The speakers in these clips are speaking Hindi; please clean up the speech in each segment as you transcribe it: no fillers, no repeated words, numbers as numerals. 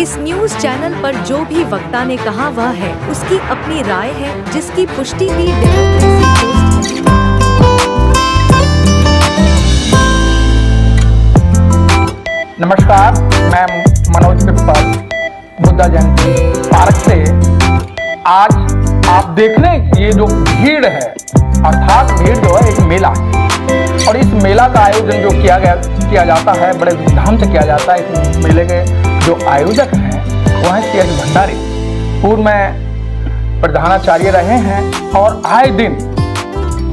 इस न्यूज चैनल पर जो भी वक्ता ने कहा वह है उसकी अपनी राय है, जिसकी पुष्टि भी डेमोक्रेसी पोस्ट है। नमस्कार, मैं मनोज पिप्पल बुद्धा जयंती पार्क से। आज आप देख लें ये जो भीड़ है, अर्थात भीड़ जो है एक मेला है और इस मेला का आयोजन जो किया जाता है बड़े धूमधाम से किया जाता है। इस मेले के जो आयोजक हैं वह है CS भंडारी, पूर्व में प्रधानाचार्य रहे हैं और आए दिन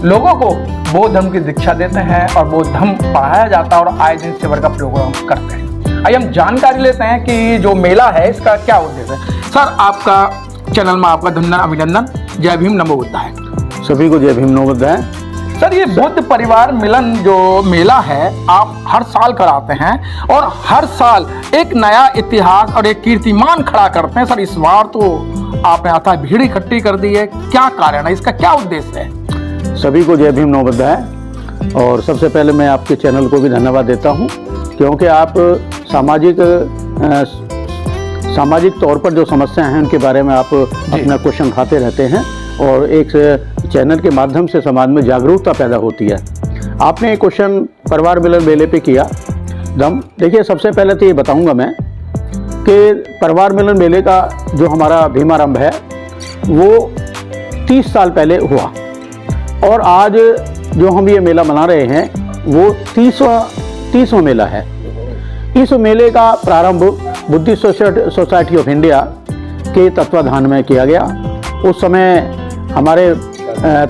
लोगों को बौद्ध धर्म की दीक्षा देते हैं और बौद्ध धर्म पढ़ाया जाता है और आए दिन सेवा का प्रोग्राम करते हैं। आइए हम जानकारी लेते हैं कि जो मेला है इसका क्या उद्देश्य है। सर, आपका चैनल में आपका धन्यवाद, अभिनंदन। जय भीम, नमो बुद्धाय। सभी को जय भीम, नमो बुद्धाय। सर, ये बुद्ध परिवार मिलन जो मेला है आप हर साल कराते हैं और हर साल एक नया इतिहास और एक कीर्तिमान खड़ा करते हैं। सर, इस बार तो आपने आता भीड़ इकट्ठी कर दी है, क्या कारण है, इसका क्या उद्देश्य है? सभी को जय भीम, नमो बुद्धाय। और सबसे पहले मैं आपके चैनल को भी धन्यवाद देता हूं, क्योंकि आप सामाजिक तौर पर जो समस्याएं हैं उनके बारे में आप अपना क्वेश्चन उठाते रहते हैं और एक चैनल के माध्यम से समाज में जागरूकता पैदा होती है। आपने एक क्वेश्चन परिवार मिलन मेले पे किया। देखिए, सबसे पहले तो ये बताऊंगा मैं कि परिवार मिलन मेले का जो हमारा भीमारंभ है वो 30 साल पहले हुआ और आज जो हम ये मेला मना रहे हैं वो 30वां मेला है। इस मेले का प्रारंभ बुद्धिस्ट सोसाइटी ऑफ इंडिया के तत्वाधान में किया गया। उस समय हमारे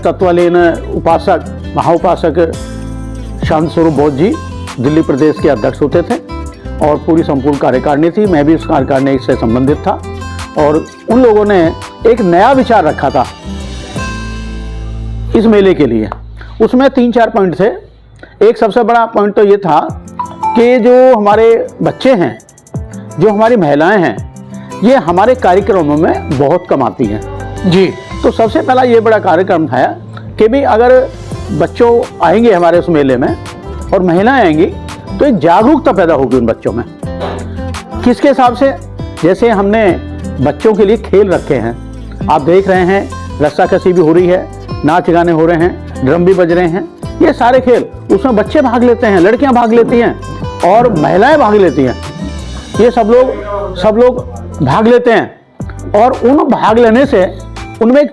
तत्वलीन उपासक महाउपासक शांत स्वरूप बौद्ध जी दिल्ली प्रदेश के अध्यक्ष होते थे और पूरी संपूर्ण कार्यकारिणी थी। मैं भी उस कार्यकारिणी से संबंधित था और उन लोगों ने एक नया विचार रखा था इस मेले के लिए। उसमें 3-4 पॉइंट थे। एक सबसे बड़ा पॉइंट तो ये था कि जो हमारे बच्चे हैं, जो हमारी महिलाएं हैं, ये हमारे कार्यक्रमों में बहुत कम आती हैं जी। तो सबसे पहला ये बड़ा कार्यक्रम था कि भी अगर बच्चों आएंगे हमारे उस मेले में और महिलाएं आएंगी तो एक जागरूकता पैदा होगी उन बच्चों में। किसके हिसाब से? जैसे हमने बच्चों के लिए खेल रखे हैं, आप देख रहे हैं, रस्साकसी भी हो रही है, नाच गाने हो रहे हैं, ड्रम भी बज रहे हैं, ये सारे खेल, उसमें बच्चे भाग लेते हैं, लड़कियां भाग लेती हैं और महिलाएं भाग लेती हैं। ये सब लोग भाग लेते हैं और उन भाग लेने से उनमें एक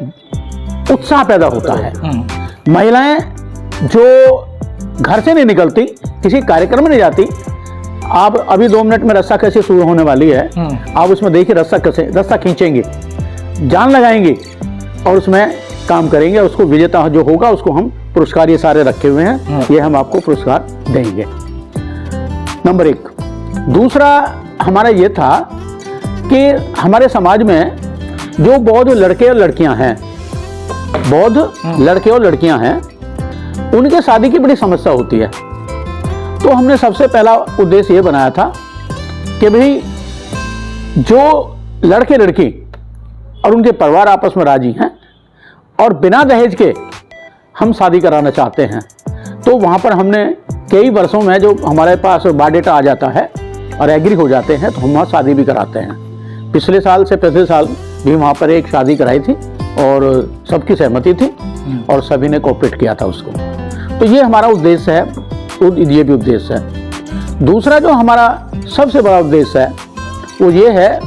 उत्साह पैदा होता है। महिलाएं जो घर से नहीं निकलती, किसी कार्यक्रम में नहीं जाती, आप अभी 2 मिनट में रस्सा कैसे शुरू होने वाली है, आप उसमें देखिए रस्सा खींचेंगे, जान लगाएंगे और उसमें काम करेंगे। उसको विजेता जो होगा उसको हम पुरस्कार ये सारे रखे हुए हैं, ये हम आपको पुरस्कार देंगे। नंबर 1। दूसरा हमारा ये था कि हमारे समाज में जो बौद्ध लड़के और लड़कियां हैं, उनके शादी की बड़ी समस्या होती है। तो हमने सबसे पहला उद्देश्य ये बनाया था कि भाई जो लड़के लड़की और उनके परिवार आपस में राजी हैं और बिना दहेज के हम शादी कराना चाहते हैं, तो वहाँ पर हमने कई वर्षों में जो हमारे पास बायोडाटा आ जाता है और एग्री हो जाते हैं तो हम वहाँ शादी भी कराते हैं। पिछले साल भी वहाँ पर एक शादी कराई थी और सबकी सहमति थी और सभी ने कोऑपरेट किया था उसको। तो ये हमारा उद्देश्य है, ये भी उद्देश्य है। दूसरा जो हमारा सबसे बड़ा उद्देश्य है वो ये है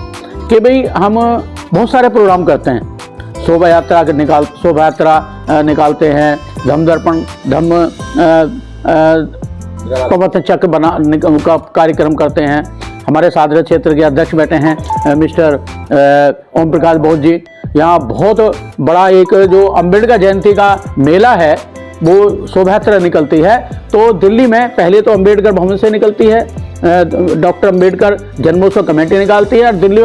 कि भाई हम बहुत सारे प्रोग्राम करते हैं। शोभा यात्रा निकालते हैं, धम्म दर्पण, धम्म प्रवर्तन चक्र का कार्यक्रम करते हैं। हमारे सादर क्षेत्र के अध्यक्ष बैठे हैं मिस्टर ओम प्रकाश बौद्ध जी। यहाँ बहुत बड़ा एक जो अम्बेडकर जयंती का मेला है वो शोभा यात्रा निकलती है। तो दिल्ली में पहले तो अम्बेडकर भवन से निकलती है, डॉक्टर अम्बेडकर जन्मोत्सव कमेटी निकालती है और दिल्ली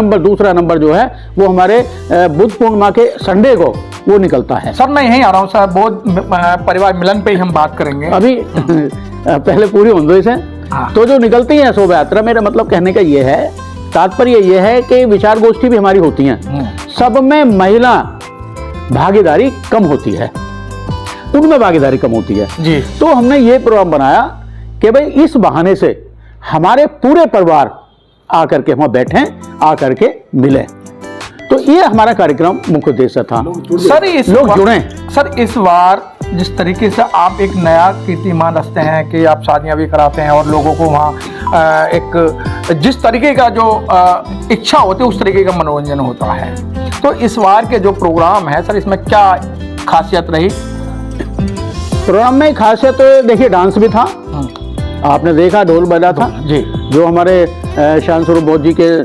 में दूसरा नंबर जो है वो हमारे बुद्ध पूर्णिमा के संडे को वो निकलता है। सर, मैं यहीं आ रहा हूँ सर, बौद्ध परिवार मिलन पे ही हम बात करेंगे अभी। पहले पूरी होंदो से तो जो निकलती है शोभा यात्रा, मेरा मतलब कहने का ये है, तात्पर्य ये है कि विचार गोष्ठी भी हमारी होती हैं, सब में महिला भागीदारी कम होती है, उनमें भागीदारी कम होती है जी। तो हमने ये प्रोग्राम बनाया कि भाई इस बहाने से हमारे पूरे परिवार आकर के वहाँ बैठें, आकर के मिलें। तो ये हमारा कार्यक्रम मुख्य उद्देश्य था। सर लोग जुड़े। सर इस बार जिस तरीके से आप एक नया कीर्तिमान रचते हैं कि आप शादियां भी कराते हैं और लोगों को वहाँ एक जिस तरीके का जो इच्छा होती है उस तरीके का मनोरंजन होता है, तो इस बार के जो प्रोग्राम है सर इसमें क्या खासियत रही? प्रोग्राम में खासियत तो देखिए डांस भी था, आपने देखा ढोल बजा था जी, जो हमारे शान स्वरूप बौद्ध जी के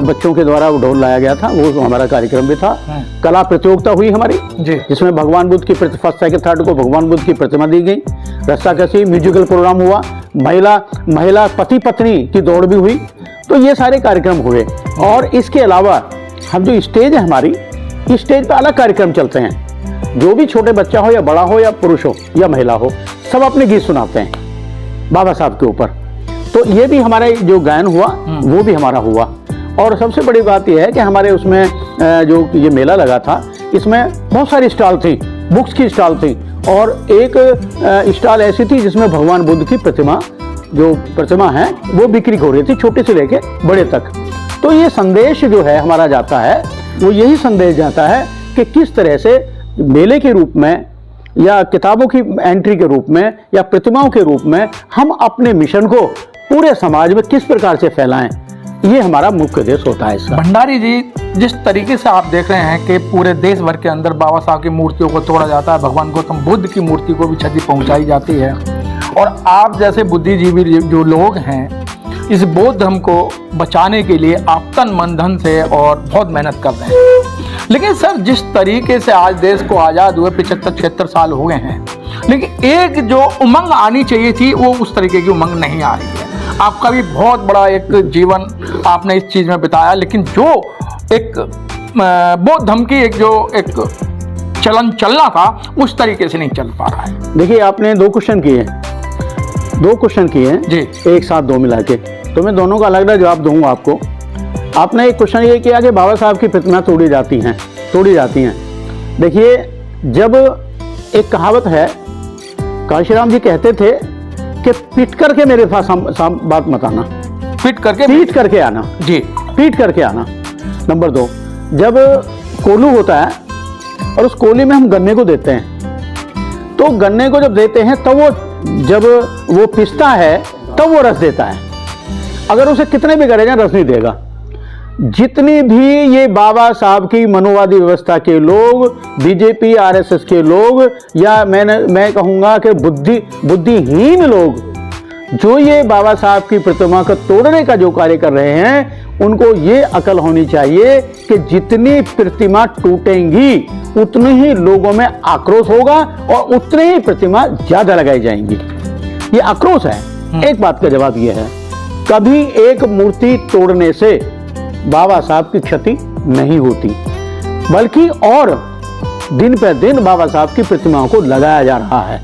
बच्चों के द्वारा वो ढोल लाया गया था, वो हमारा कार्यक्रम भी था। कला प्रतियोगिता हुई हमारी जी, जिसमें भगवान बुद्ध की फर्स्ट सेकंड थर्ड को भगवान बुद्ध की प्रतिमा दी गई। रस्साकशी म्यूजिकल प्रोग्राम हुआ, महिला पति पत्नी की दौड़ भी हुई। तो ये सारे कार्यक्रम हुए। और इसके अलावा हम जो स्टेज है हमारी, इस स्टेज पर अलग कार्यक्रम चलते हैं। जो भी छोटे बच्चा हो या बड़ा हो या पुरुष हो या महिला हो, सब अपने गीत सुनाते हैं बाबा साहब के ऊपर। तो ये भी हमारा जो गायन हुआ वो भी हमारा हुआ। और सबसे बड़ी बात यह है कि हमारे उसमें जो ये मेला लगा था, इसमें बहुत सारी स्टॉल थी, बुक्स की स्टॉल थी, और एक स्टॉल ऐसी थी जिसमें भगवान बुद्ध की प्रतिमा है वो बिक्री हो रही थी, छोटे से लेके बड़े तक। तो ये संदेश जो है हमारा जाता है, वो यही संदेश जाता है कि किस तरह से मेले के रूप में या किताबों की एंट्री के रूप में या प्रतिमाओं के रूप में हम अपने मिशन को पूरे समाज में किस प्रकार से फैलाएं, ये हमारा मुख्य उद्देश्य होता है इसका। भंडारी जी, जिस तरीके से आप देख रहे हैं कि पूरे देश भर के अंदर बाबा साहब की मूर्तियों को तोड़ा जाता है, भगवान गौतम बुद्ध की मूर्ति को भी क्षति पहुंचाई जाती है, और आप जैसे बुद्धिजीवी जो लोग हैं इस बौद्ध धर्म को बचाने के लिए आप तन मन धन से और बहुत मेहनत कर रहे हैं। लेकिन सर जिस तरीके से आज देश को आज़ाद हुए 75-76 साल हो गए हैं, लेकिन एक जो उमंग आनी चाहिए थी वो उस तरीके की उमंग नहीं आ रही है। आपका भी बहुत बड़ा एक जीवन आपने इस चीज़ में बिताया, लेकिन जो एक बौद्ध धर्म की एक चलन चलना था उस तरीके से नहीं चल पा रहा है। देखिए आपने दो क्वेश्चन किए हैं जी, एक साथ दो मिला के, तो मैं दोनों का अलग अलग जवाब दूंगा आपको। आपने एक क्वेश्चन ये किया कि बाबा साहब की प्रतिमा तोड़ी जाती हैं। देखिए, जब एक कहावत है, काशीराम जी कहते थे कि पीट करके मेरे पास बात मत आना, पीट करके आना जी, पीट करके आना। नंबर 2, जब कोलू होता है और उस कोली में हम गन्ने को देते हैं, तो गन्ने को जब देते हैं तो जब वो पिसता है तब वो रस देता है। अगर उसे कितने भी करेगा रस नहीं देगा। जितनी भी ये बाबा साहब की मनोवादी व्यवस्था के लोग, बीजेपी आरएसएस के लोग, या मैं कहूँगा कि बुद्धिहीन लोग जो ये बाबा साहब की प्रतिमा को तोड़ने का जो कार्य कर रहे हैं, उनको ये अकल होनी चाहिए कि जितनी प्रतिमा टूटेंगी उतने ही लोगों में आक्रोश होगा और उतने ही प्रतिमा ज्यादा लगाई जाएंगी। ये आक्रोश है। एक बात का जवाब ये है, कभी एक मूर्ति तोड़ने से बाबा साहब की क्षति नहीं होती, बल्कि और दिन पर दिन बाबा साहब की प्रतिमाओं को लगाया जा रहा है।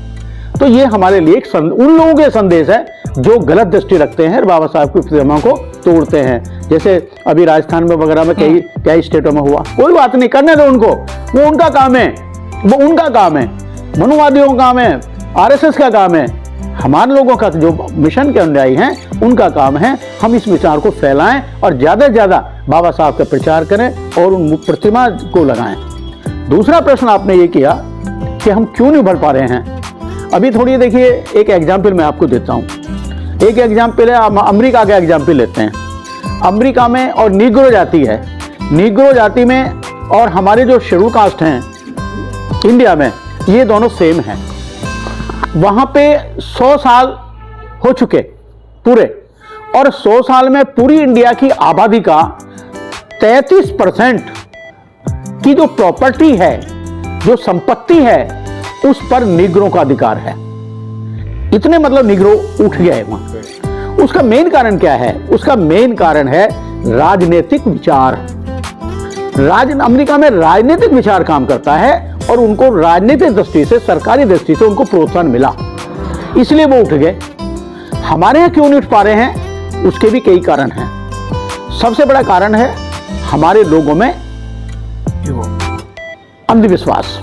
तो ये हमारे लिए उन लोगों के संदेश है जो गलत दृष्टि रखते हैं, बाबा साहब की प्रतिमाओं को तोड़ते हैं। जैसे अभी राजस्थान में वगैरह में कई स्टेटों में हुआ, कोई बात नहीं, करने दो उनको, वो उनका काम है, मनुवादियों का काम है, आरएसएस का काम है। हमारे लोगों का जो मिशन के अनुयायी हैं उनका काम है हम इस विचार को फैलाएं और ज़्यादा से ज़्यादा बाबा साहब का प्रचार करें और उन प्रतिमा को लगाएं। दूसरा प्रश्न आपने ये किया कि हम क्यों नहीं बढ़ पा रहे हैं। अभी थोड़ी देखिए, एक एग्जाम्पल मैं आपको देता हूँ। एक एग्जाम्पल है, अमेरिका का एग्जाम्पल लेते हैं। अमेरिका में और नीग्रो जाति है, नीग्रो जाति में और हमारे जो शेड्यूल कास्ट हैं इंडिया में, ये दोनों सेम हैं। वहाँ पे 100 साल हो चुके पूरे, और 100 साल में पूरी इंडिया की आबादी का 33% की जो प्रॉपर्टी है, जो संपत्ति है, उस पर निग्रो का अधिकार है। इतने मतलब निग्रो उठ गए वहां। उसका मेन कारण क्या है? उसका मेन कारण है राजनीतिक विचार। अमेरिका में राजनीतिक विचार काम करता है और उनको राजनीतिक दृष्टि से, सरकारी दृष्टि से उनको प्रोत्साहन मिला, इसलिए वो उठ गए। हमारे यहाँ क्यों नहीं उठ पा रहे हैं? उसके भी कई कारण हैं। सबसे बड़ा कारण है हमारे लोगों में अंधविश्वास,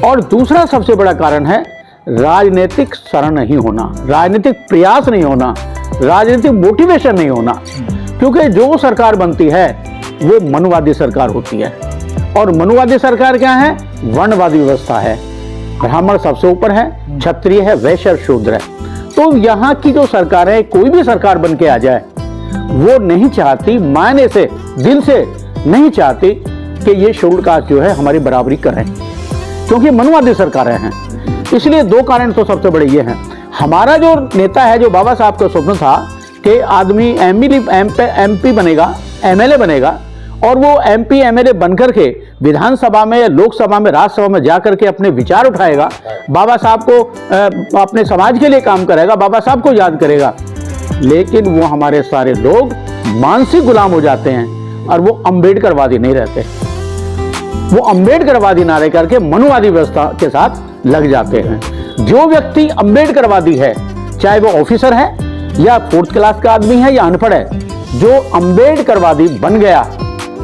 और दूसरा सबसे बड़ा कारण है राजनीतिक शरण नहीं होना, राजनीतिक प्रयास नहीं होना। राजनीतिक मोटिवेशन नहीं होना, क्योंकि जो सरकार बनती है वो मनुवादी सरकार होती है, और मनुवादी सरकार क्या है? वर्णवादी व्यवस्था है। ब्राह्मण सबसे ऊपर है, क्षत्रिय है, वैश्य और शूद्र है। तो यहाँ की जो सरकार है, कोई भी सरकार बन के आ जाए, वो नहीं चाहती, मायने से, दिल से नहीं चाहती कि ये शेड्यूल कास्ट जो है हमारी बराबरी करें, क्योंकि मनुवादी सरकारें हैं। इसलिए दो कारण तो सबसे बड़े ये हैं। हमारा जो नेता है, जो बाबा साहब का स्वप्न था कि आदमी एमपी बनेगा, एमएलए बनेगा, और वो एमपी एमएलए बनकर के विधानसभा में या लोकसभा में, राज्यसभा में जाकर के अपने विचार उठाएगा, बाबा साहब को अपने समाज के लिए काम करेगा, बाबा साहब को याद करेगा। लेकिन वो हमारे सारे लोग मानसिक गुलाम हो जाते हैं और वो अंबेडकरवादी नहीं रहते। वो अंबेडकरवादी ना रह करके मनुवादी व्यवस्था के साथ लग जाते हैं। जो व्यक्ति अंबेडकरवादी है, चाहे वो ऑफिसर है या 4th क्लास का आदमी है या अनपढ़ है, जो अंबेडकरवादी बन गया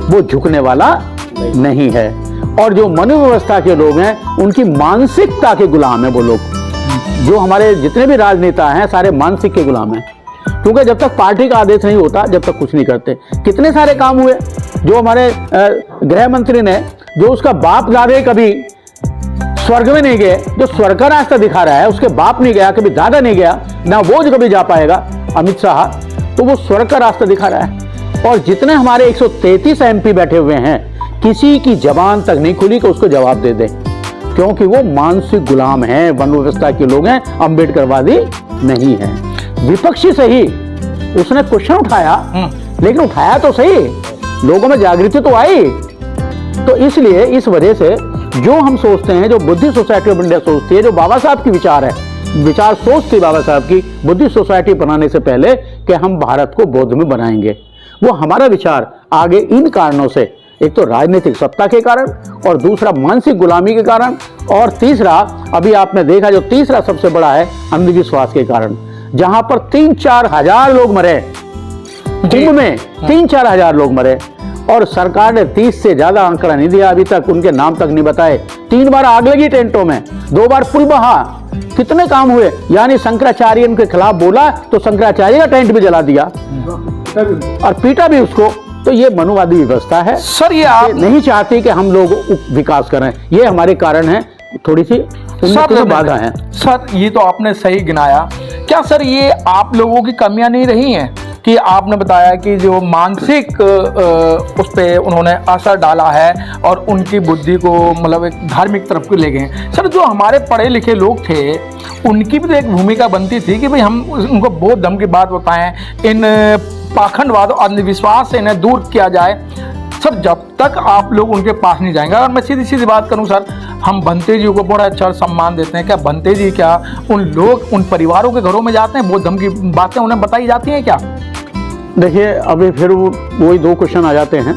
वो झुकने वाला नहीं है। और जो मनु व्यवस्था के लोग हैं, उनकी मानसिकता के गुलाम है वो लोग। जो हमारे जितने भी राजनेता हैं, सारे मानसिक के गुलाम हैं, क्योंकि जब तक पार्टी का आदेश नहीं होता, जब तक कुछ नहीं करते। कितने सारे काम हुए जो हमारे गृह मंत्री ने, जो उसका बाप दादे कभी स्वर्ग में नहीं गए, जो स्वर्ग का रास्ता दिखा रहा है, उसके बाप नहीं गया, कभी दादा नहीं गया, ना वो कभी जा पाएगा, अमित शाह, तो वो स्वर्ग का रास्ता दिखा रहा है। और जितने हमारे 133 एमपी बैठे हुए हैं, किसी की जबान तक नहीं खुली कि उसको जवाब दे दे, क्योंकि वो मानसिक गुलाम हैं, वन व्यवस्था के लोग हैं, अंबेडकरवादी नहीं है। विपक्षी सही, उसने क्वेश्चन उठाया, लेकिन उठाया तो सही, लोगों में जागृति तो आई। तो इसलिए इस वजह से जो हम सोचते हैं, जो बुद्धिस्ट सोसाइटी ऑफ इंडिया सोचती है, जो बाबा साहब की विचार है, विचार सोच थी बाबा साहब की बुद्धिस्ट सोसाइटी बनाने से पहले कि हम भारत को बौद्ध में बनाएंगे, वो हमारा विचार आगे इन कारणों से, एक तो राजनीतिक सत्ता के कारण, और दूसरा मानसिक गुलामी के कारण, और तीसरा अभी आपने देखा जो तीसरा सबसे बड़ा है, अंधविश्वास के कारण, जहां पर 3-4 हजार लोग मरे, कुंभ में 3-4 हजार लोग मरे, और सरकार ने 30 से ज्यादा आंकड़ा नहीं दिया अभी तक, उनके नाम तक नहीं बताए। 3 बार आग लगी टेंटों में, 2 बार पुल बहा, कितने काम हुए। यानी शंकराचार्य के खिलाफ बोला तो शंकराचार्य का टेंट भी जला दिया और पीटा भी उसको। तो ये मनुवादी व्यवस्था है सर। ये आप नहीं चाहती कि हम लोग विकास करें, ये हमारे कारण है, थोड़ी सी बाधा है। सर ये तो आपने सही गिनाया। क्या सर ये आप लोगों की कमियां नहीं रही हैं कि आपने बताया कि जो मानसिक उस पे उन्होंने असर डाला है और उनकी बुद्धि को मतलब एक धार्मिक तरफ को ले गए। सर जो हमारे पढ़े लिखे लोग थे, उनकी भी तो एक भूमिका बनती थी कि भाई हम उनको बौद्ध धर्म की बात बताएं, इन पाखंडवाद और अंधविश्वास से इन्हें दूर किया जाए। सर जब तक आप लोग उनके पास नहीं जाएंगे, और मैं सीधी सीधी बात करूं सर, हम भंते जी को बड़ा अच्छा सम्मान देते हैं, क्या भंते जी क्या उन लोग उन परिवारों के घरों में जाते हैं, बौद्ध धर्म की बातें उन्हें बताई जाती हैं क्या? देखिए अभी फिर वही 2 क्वेश्चन आ जाते हैं।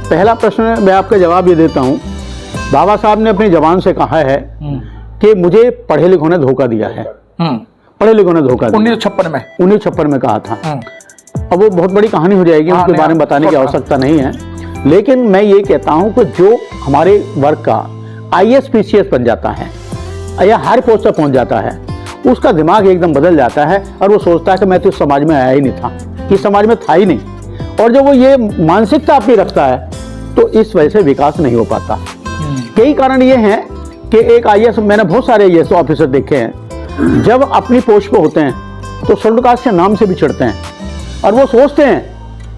पहला प्रश्न मैं आपका जवाब ये देता हूँ, बाबा साहब ने अपनी जबान से कहा है कि मुझे पढ़े लिखों ने धोखा दिया है, पढ़े लिखों ने धोखा दिया। 1956 में कहा था। अब वो बहुत बड़ी कहानी हो जाएगी, उसके बारे में बताने की आवश्यकता नहीं है, लेकिन मैं ये कहता हूँ कि जो हमारे वर्ग का IAS PCS बन जाता है या हाई पोस्ट पर पहुँच जाता है, उसका दिमाग एकदम बदल जाता है और वो सोचता है कि मैं तो इस समाज में आया ही नहीं था, इस समाज में था ही नहीं। और जब वो ये मानसिकता अपनी रखता है तो इस वजह से विकास नहीं हो पाता। कई कारण ये हैं कि एक IAS, मैंने बहुत सारे IAS ऑफिसर देखे हैं, जब अपनी पोस्ट पे होते हैं तो शेड्यूल कास्ट के नाम से भी चढ़ते हैं और वो सोचते हैं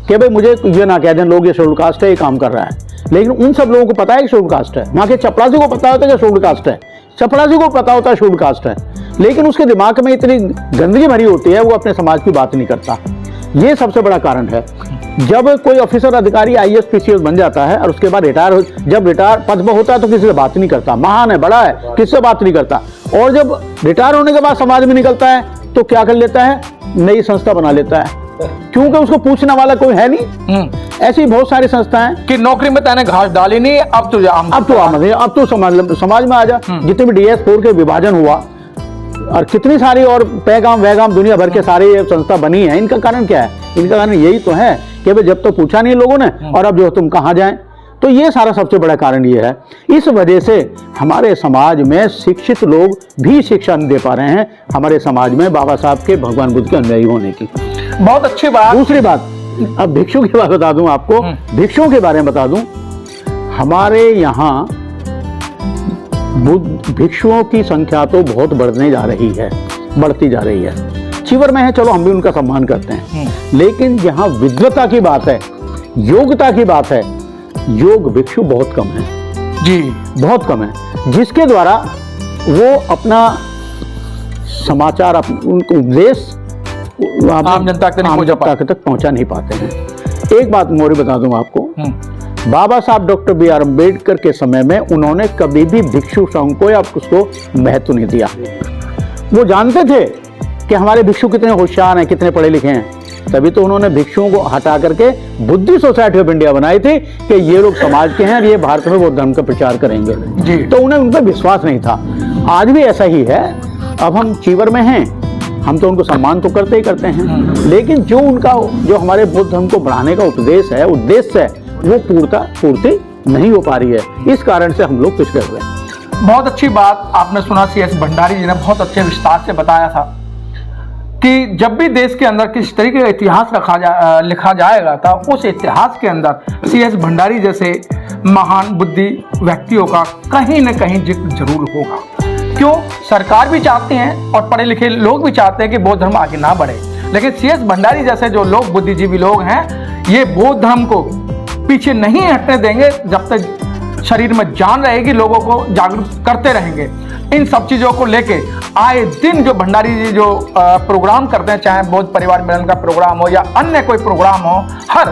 कि भाई मुझे ये ना कह दें लोग ये शेड्यूल कास्ट है, ये काम कर रहा है। लेकिन उन सब लोगों को पता है कि शेड्यूल कास्ट है। वहाँ के चपरासी को पता होता है कि शेड्यूल कास्ट है, चपरासी को पता होता है शेड्यूल कास्ट है, लेकिन उसके दिमाग में इतनी गंदगी भरी होती है, वो अपने समाज की बात नहीं करता। ये सबसे बड़ा कारण है। जब कोई ऑफिसर अधिकारी IAS PCS बन जाता है और उसके बाद जब रिटायर पद पर होता है तो किसी से बात नहीं करता, महान है, बड़ा है, किससे बात नहीं करता। और जब रिटायर होने के बाद समाज में निकलता है तो क्या कर लेता है, नई संस्था बना लेता है, क्योंकि उसको पूछने वाला कोई है नहीं। ऐसी बहुत सारी संस्थाएं कि नौकरी में तैने घास डाली नहीं, अब तो समाज में आ जा। जितने भी DS4 के विभाजन हुआ और कितनी सारी और पैगाम वैगाम दुनिया भर के सारे ये संस्था बनी है, इनका कारण क्या है? इनका कारण यही तो है कि भाई जब तो पूछा नहीं लोगों ने, और अब जो तुम कहाँ जाएं, तो ये सारा सबसे बड़ा कारण ये है। इस वजह से हमारे समाज में शिक्षित लोग भी शिक्षा नहीं दे पा रहे हैं हमारे समाज में बाबा साहब के, भगवान बुद्ध के अनुयायी होने की। बहुत अच्छी बात। दूसरी बात, अब भिक्षु की बात बता दूं आपको, भिक्षुओं के बारे में बता दूं। हमारे यहाँ भिक्षुओं की संख्या तो बहुत बढ़ती जा रही है। चीवर में है, चलो हम भी उनका सम्मान करते हैं, लेकिन जहाँ विद्वता की बात है, योग्यता की बात है, योग भिक्षु बहुत कम है जी, बहुत कम है, जिसके द्वारा वो अपना समाचार, उनको उपदेश आम जनता तक पहुंचा नहीं पाते हैं। एक बात मोरी बता दूं आपको, बाबा साहब डॉक्टर B.R. अम्बेडकर के समय में उन्होंने कभी भी भिक्षु संघ को या उसको महत्व नहीं दिया। वो जानते थे कि हमारे भिक्षु कितने होशियार हैं, कितने पढ़े लिखे हैं, तभी तो उन्होंने भिक्षुओं को हटा करके बुद्धिस्ट सोसाइटी ऑफ इंडिया बनाई थी कि ये लोग समाज के हैं और ये भारत में बौद्ध धर्म का प्रचार करेंगे जी। तो उन्हें उन पर विश्वास नहीं था। आज भी ऐसा ही है। अब हम चीवर में हैं, हम तो उनको सम्मान तो करते ही करते हैं, लेकिन जो हमारे बौद्ध धर्म को बढ़ाने का उपदेश है, उद्देश्य है, वो पूर्ति नहीं हो पा रही है। इस कारण से हम लोग पिछड़े हुए हैं। बहुत अच्छी बात आपने सुना। C.S. भंडारी जी ने बहुत अच्छे विस्तार से बताया था कि जब भी देश के अंदर किस तरीके का इतिहास लिखा जाएगा था, उस इतिहास के अंदर C.S. भंडारी जैसे महान बुद्धि व्यक्तियों का कहीं न कहीं जिक्र जरूर होगा। क्यों? सरकार भी चाहती हैं और पढ़े लिखे लोग भी चाहते हैं कि बौद्ध धर्म आगे ना बढ़े, लेकिन C.S. भंडारी जैसे जो लोग, बुद्धिजीवी लोग हैं, ये बौद्ध धर्म को पीछे नहीं हटने देंगे। जब तक शरीर में जान रहेगी, लोगों को जागरूक करते रहेंगे। इन सब चीज़ों को लेके आए दिन जो भंडारी जी जो प्रोग्राम करते हैं, चाहे बौद्ध परिवार मिलन का प्रोग्राम हो या अन्य कोई प्रोग्राम हो, हर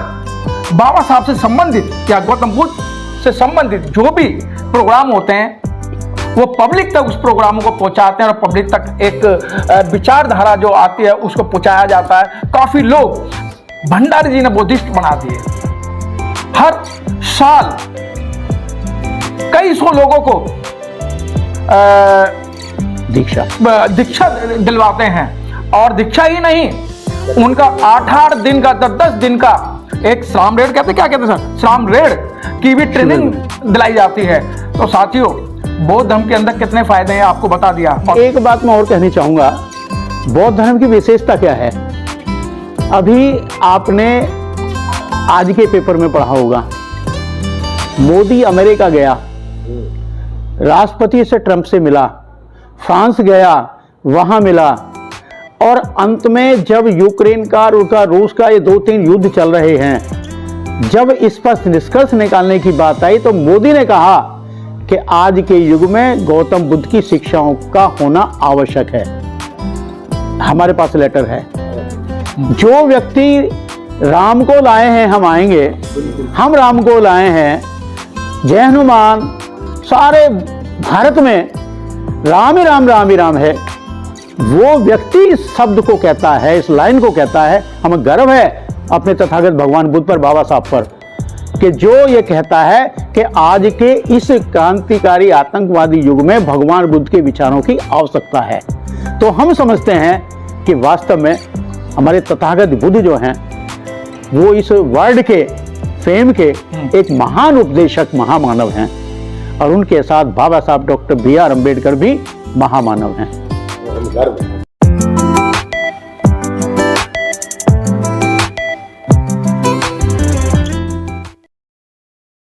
बाबा साहब से संबंधित या गौतम बुद्ध से संबंधित जो भी प्रोग्राम होते हैं, वो पब्लिक तक उस प्रोग्रामों को पहुंचाते हैं और पब्लिक तक एक विचारधारा जो आती है उसको पहुंचाया जाता है। काफ़ी लोग भंडारी जी ने बुद्धिस्ट बना दिए। हर साल कई सौ लोगों को दीक्षा दिलवाते हैं, और दीक्षा ही नहीं, उनका 8-8 दिन का, 10-10 दिन का एक श्राम रेड कहते, क्या कहते हैं सर, श्राम रेड की भी ट्रेनिंग दिलाई जाती है। तो साथियों, बौद्ध धर्म के अंदर कितने फायदे हैं आपको बता दिया। और एक बात मैं और कहनी चाहूंगा, बौद्ध धर्म की विशेषता क्या है। अभी आपने आज के पेपर में पढ़ा होगा, मोदी अमेरिका गया, राष्ट्रपति से ट्रंप से मिला, फ्रांस गया, वहां मिला, और अंत में जब यूक्रेन का और रूस का ये 2-3 युद्ध चल रहे हैं, जब इस पर निष्कर्ष निकालने की बात आई तो मोदी ने कहा कि आज के युग में गौतम बुद्ध की शिक्षाओं का होना आवश्यक है। हमारे पास लेटर है। जो व्यक्ति राम को लाए हैं, हम आएंगे, हम राम को लाए हैं, जय हनुमान, सारे भारत में राम ही राम, राम ही राम है। वो व्यक्ति इस शब्द को कहता है, इस लाइन को कहता है। हमें गर्व है अपने तथागत भगवान बुद्ध पर, बाबा साहब पर, कि जो ये कहता है कि आज के इस क्रांतिकारी आतंकवादी युग में भगवान बुद्ध के विचारों की आवश्यकता है। तो हम समझते हैं कि वास्तव में हमारे तथागत बुद्ध जो हैं, वो इस वर्ल्ड के फेम के एक महान उपदेशक, महामानव हैं, और उनके साथ बाबा साहब डॉक्टर B.R. अम्बेडकर भी महामानव हैं।